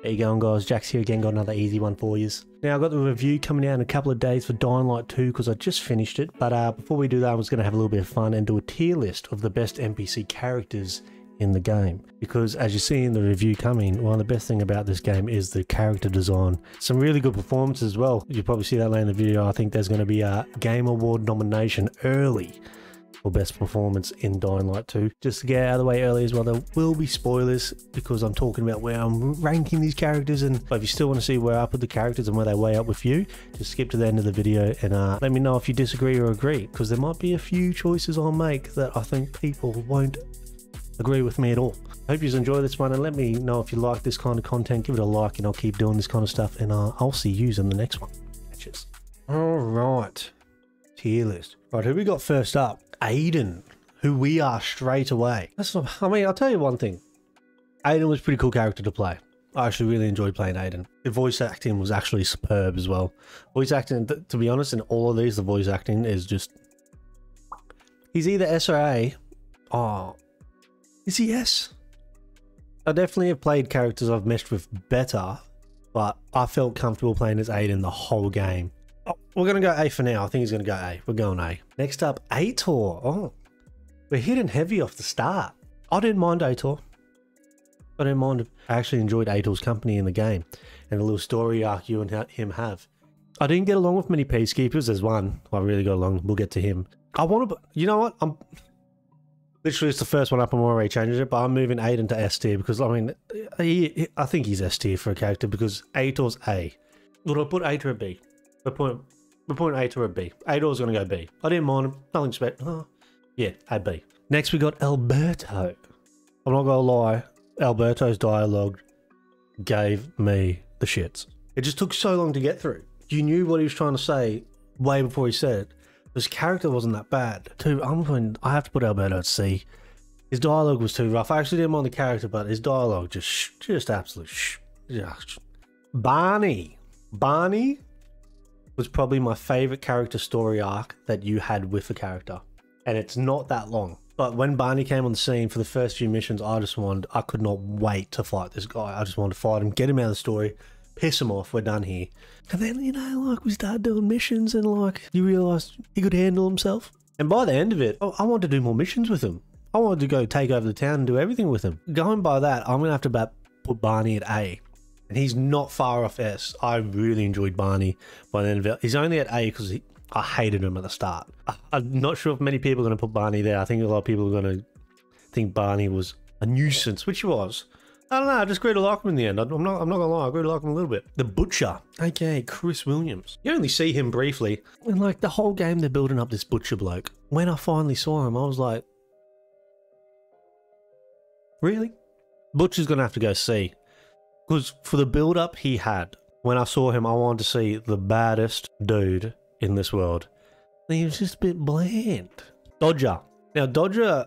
There you go, guys. Jack's here again, got another easy one for you. Now, I've got the review coming out in a couple of days for Dying Light 2 because I just finished it. But before we do that, I was going to have a little bit of fun and do a tier list of the best NPC characters in the game. Because as you see in the review coming, one of the best thing about this game is the character design. Some really good performances as well. You'll probably see that later in the video. I think there's going to be a Game Award nomination early for best performance in Dying Light 2. Just to get out of the way early as well, there will be spoilers because I'm talking about where I'm ranking these characters, and if you still want to see where I put the characters and where they weigh up with you, just skip to the end of the video and let me know if you disagree or agree, because there might be a few choices I'll make that I think people won't agree with me at all. Hope you enjoy this one, and let me know if you like this kind of content. Give it a like and I'll keep doing this kind of stuff, and I'll see you in the next one. Catches. Alright, tier list. Right, who we got first up? Aiden, who we are straight away. I mean, I'll tell you one thing. Aiden was a pretty cool character to play. I actually really enjoyed playing Aiden. The voice acting was actually superb as well. Voice acting, to be honest, in all of these, the voice acting is just... He's either S or A. Oh, is he S? I definitely have played characters I've meshed with better, but I felt comfortable playing as Aiden the whole game. Oh, we're going to go A for now. I think he's going to go A. We're going A. Next up, Aitor. Oh, we're hitting heavy off the start. I didn't mind Aitor. I didn't mind. I actually enjoyed Aitor's company in the game and the little story arc you and him have. I didn't get along with many peacekeepers. There's one I really got along. We'll get to him. I want to... You know what? I'm... Literally, it's the first one up. I'm already changing it, but I'm moving Aiden to S tier because, I mean, I think he's S tier for a character because Aitor's A. Would I put Aitor at B? We're putting Aitor at B. Aitor's going to go B. I didn't mind him. Nothing special. Oh, yeah, A B. Next, we got Alberto. I'm not going to lie. Alberto's dialogue gave me the shits. It just took so long to get through. You knew what he was trying to say way before he said it. His character wasn't that bad. I have to put Alberto at C. His dialogue was too rough. I actually didn't mind the character, but his dialogue just absolute Barney. Barney was probably my favorite character story arc that you had with a character, and it's not that long. But when Barney came on the scene for the first few missions, I could not wait to fight this guy. I just wanted to fight him, get him out of the story, piss him off, we're done here. And then, you know, like, we started doing missions and, like, you realised he could handle himself. And by the end of it, I wanted to do more missions with him. I wanted to go take over the town and do everything with him. Going by that, I'm going to have to put Barney at A. And he's not far off S. I really enjoyed Barney by the end of it. He's only at A because I hated him at the start. I'm not sure if many people are going to put Barney there. I think a lot of people are going to think Barney was a nuisance, which he was. I don't know, I just grew to like him in the end. I'm not gonna lie, I grew to like him a little bit. The Butcher, aka Chris Williams. You only see him briefly, and like the whole game they're building up this Butcher bloke. When I finally saw him, I was like, really? Butcher's gonna have to go C. Because for the build up he had, when I saw him, I wanted to see the baddest dude in this world. And he was just a bit bland. Dodger. Now Dodger,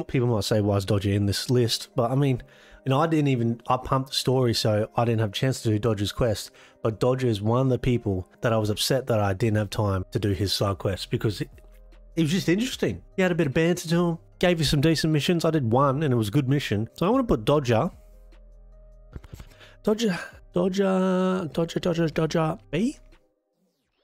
people might say, why is Dodger in this list? But I mean, you know, I pumped the story, so I didn't have a chance to do Dodger's quest. But Dodger is one of the people that I was upset that I didn't have time to do his side quest because it was just interesting. He had a bit of banter to him, gave you some decent missions. I did one, and it was a good mission. So I want to put Dodger. Dodger B?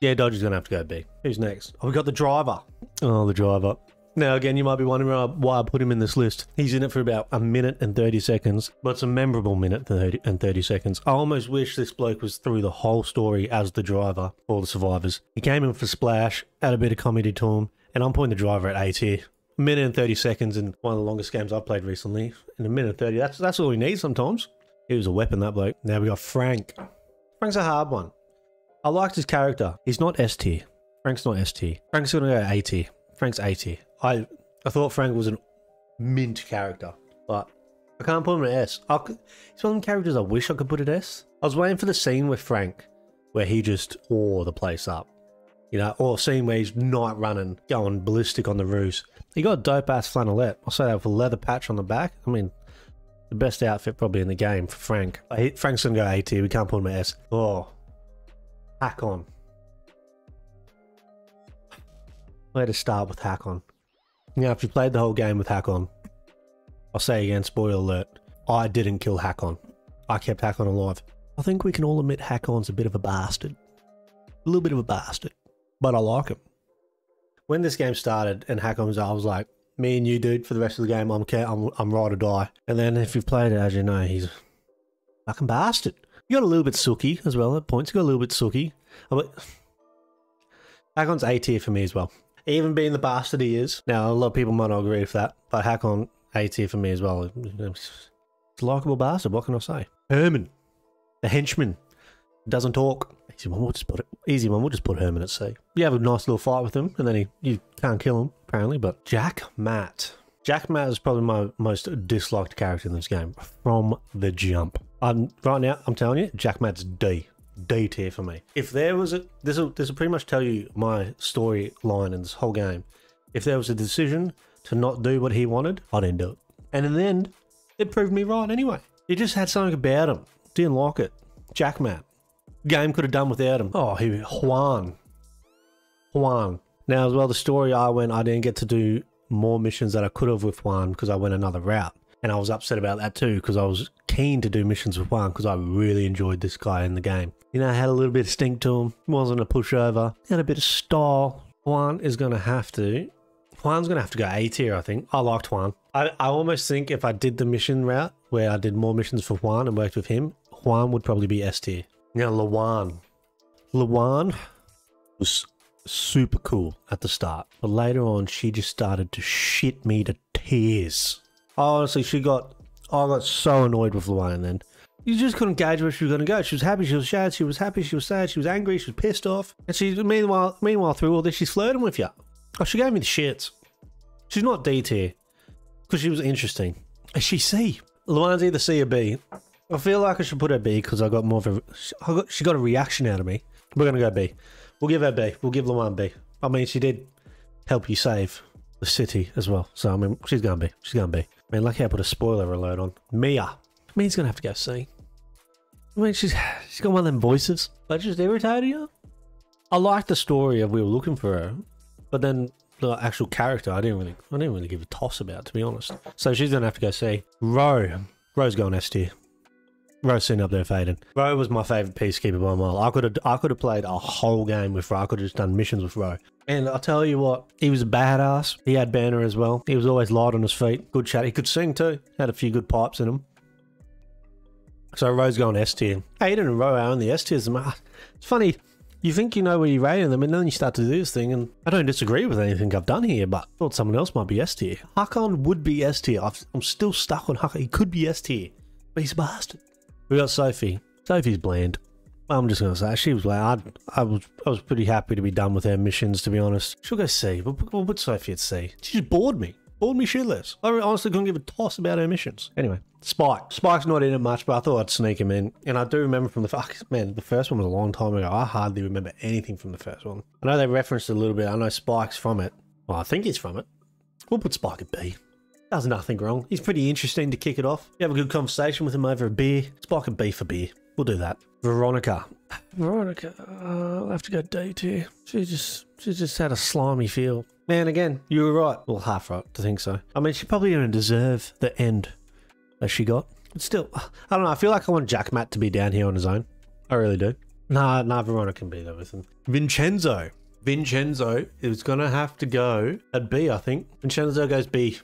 Yeah, Dodger's going to have to go B. Who's next? Oh, we got the driver. Oh, the driver. Now, again, you might be wondering why I put him in this list. He's in it for about a minute and 30 seconds, but it's a memorable minute and 30 seconds. I almost wish this bloke was through the whole story as the driver for the survivors. He came in for splash, had a bit of comedy to him, and I'm putting the driver at A tier. A minute and 30 seconds in one of the longest games I've played recently. In a minute and 30, that's all we need sometimes. He was a weapon, that bloke. Now we got Frank. Frank's a hard one. I liked his character. He's not S tier. Frank's not S tier. Frank's going to go A tier. Frank's A tier. I thought Frank was a mint character, but I can't put him at S. He's one of them characters I wish I could put at S. I was waiting for the scene with Frank where he just tore the place up. You know, or a scene where he's night running, going ballistic on the roofs. He got a dope-ass flannelette. I'll say that with a leather patch on the back. I mean, the best outfit probably in the game for Frank. Frank's going to go A tier. We can't put him at S. Oh, HAKON. Where to start with HAKON? Now, if you played the whole game with HAKON, I'll say again, spoiler alert, I didn't kill HAKON. I kept HAKON alive. I think we can all admit HAKON's a bit of a bastard. A little bit of a bastard. But I like him. When this game started and HAKON was, I was like, me and you, dude, for the rest of the game, I'm ride or die. And then if you've played it, as you know, he's a fucking bastard. You got a little bit sooky as well at points. You got a little bit sooky. HAKON's A tier for me as well. Even being the bastard he is. Now, a lot of people might not agree with that, but HAKON A tier for me as well. It's a likeable bastard, what can I say? Herman, the henchman, doesn't talk. Easy one, we'll just put Herman at C. You have a nice little fight with him, and then you can't kill him, apparently, but Jack Matt. Jack Matt is probably my most disliked character in this game, from the jump. Right now, I'm telling you, Jack Matt's D tier for me. If there was this will pretty much tell you my storyline in this whole game. If there was a decision to not do what he wanted, I didn't do it. And in the end, it proved me right anyway. He just had something about him. Didn't like it. Jack Matt. Game could have done without him. Oh, Juan. Now as well, the story I didn't get to do more missions that I could have with Juan because I went another route. And I was upset about that too because I was keen to do missions with Juan because I really enjoyed this guy in the game. You know, had a little bit of stink to him. Wasn't a pushover. Had a bit of style. Juan's going to have to go A tier, I think. I liked Juan. I almost think if I did the mission route where I did more missions for Juan and worked with him, Juan would probably be S tier. Now, LAWAN. LAWAN was super cool at the start, but later on, she just started to shit me to tears. Honestly, I got so annoyed with LAWAN then. You just couldn't gauge where she was going to go. She was happy, she was sad, she was happy, she was sad, she was angry, she was pissed off. And meanwhile, through all this, she's flirting with you. Oh, she gave me the shits. She's not D tier, because she was interesting. Is she C? LAWAN's either C or B. I feel like I should put her B because I got more of a... She got a reaction out of me. We're going to go B. We'll give her B. We'll give LAWAN B. I mean, she did help you save the city as well. So, I mean, she's going B. She's going B. I mean, lucky I put a spoiler alert on. Mia. Mia's going to have to go C. I mean, she's got one of them voices. That just irritated you. I liked the story of we were looking for her. But then the actual character, I didn't really give a toss about, to be honest. So she's going to have to go C. Rowe. Rowe's going S tier. Rowe's sitting up there with Aiden. Rowe was my favourite peacekeeper by a mile. I could have played a whole game with Rowe. I could have just done missions with Rowe. And I'll tell you what, he was a badass. He had banner as well. He was always light on his feet. Good chat. He could sing too. Had a few good pipes in him. So Rowe's going S tier. Aiden and Rowe are on the S tiers. It's funny. You think you know where you're rating them, and then you start to do this thing, and I don't disagree with anything I've done here, but I thought someone else might be S tier. HAKON would be S tier. I'm still stuck on HAKON. He could be S tier, but he's a bastard. We got Sophie. Sophie's bland. I'm just going to say, she was bland. I was pretty happy to be done with her missions, to be honest. She'll go C. We'll put Sophie at C. She just bored me. Bored me shitless. I honestly couldn't give a toss about her missions. Anyway, Spike. Spike's not in it much, but I thought I'd sneak him in. And I do remember from the first one was a long time ago. I hardly remember anything from the first one. I know they referenced it a little bit. I know Spike's from it. Well, I think he's from it. We'll put Spike at B. Does nothing wrong. He's pretty interesting to kick it off. You have a good conversation with him over a beer. Spike a B for beer. We'll do that. Veronika. I'll have to go D tier. She just had a slimy feel. Man, again, you were right. Well, half right to think so. I mean, she probably didn't deserve the end that she got. But still, I don't know. I feel like I want Jack Matt to be down here on his own. I really do. Nah, Veronika can be there with him. Vincenzo is going to have to go at B, I think. Vincenzo goes B.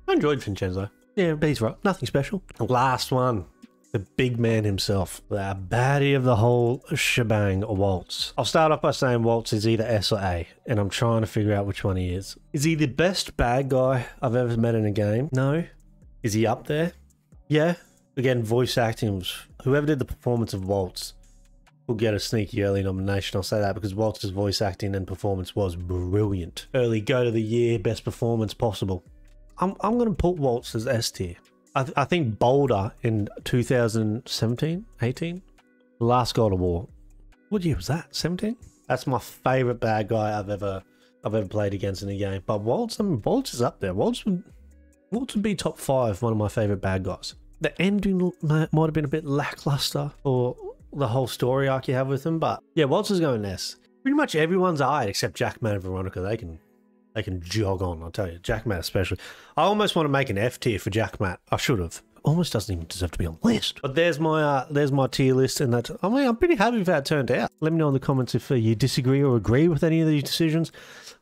I enjoyed Vincenzo. Yeah, B's right. Nothing special. Last one. The big man himself. The baddie of the whole shebang, WALTZ. I'll start off by saying WALTZ is either S or A, and I'm trying to figure out which one he is. Is he the best bad guy I've ever met in a game? No. Is he up there? Yeah. Again, voice acting was... Whoever did the performance of WALTZ will get a sneaky early nomination. I'll say that because WALTZ's voice acting and performance was brilliant. Early go to the year, best performance possible. I'm going to put WALTZ as S tier. I think Boulder in 2017, 18, the last God of War. What year was that? 17? That's my favorite bad guy I've ever played against in a game. But WALTZ, I mean, WALTZ is up there. WALTZ would be top 5, one of my favorite bad guys. The ending might have been a bit lackluster for the whole story arc you have with him, but yeah, WALTZ is going S. Pretty much everyone's eyed except Jack Matt and Veronika. They can jog on, I'll tell you. Jack Matt especially. I almost want to make an F tier for Jack Matt. I should have. almost doesn't even deserve to be on the list. But there's my tier list, and that's, I mean, I'm pretty happy with how it turned out. Let me know in the comments if you disagree or agree with any of these decisions.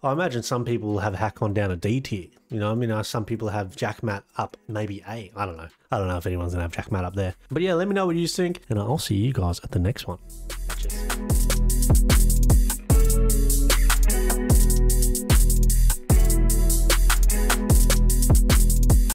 I imagine some people will have HAKON down a D tier. You know, I mean, some people have Jackmat up maybe A. I don't know. I don't know if anyone's gonna have Jackmat up there. But yeah, let me know what you think, and I'll see you guys at the next one. Cheers.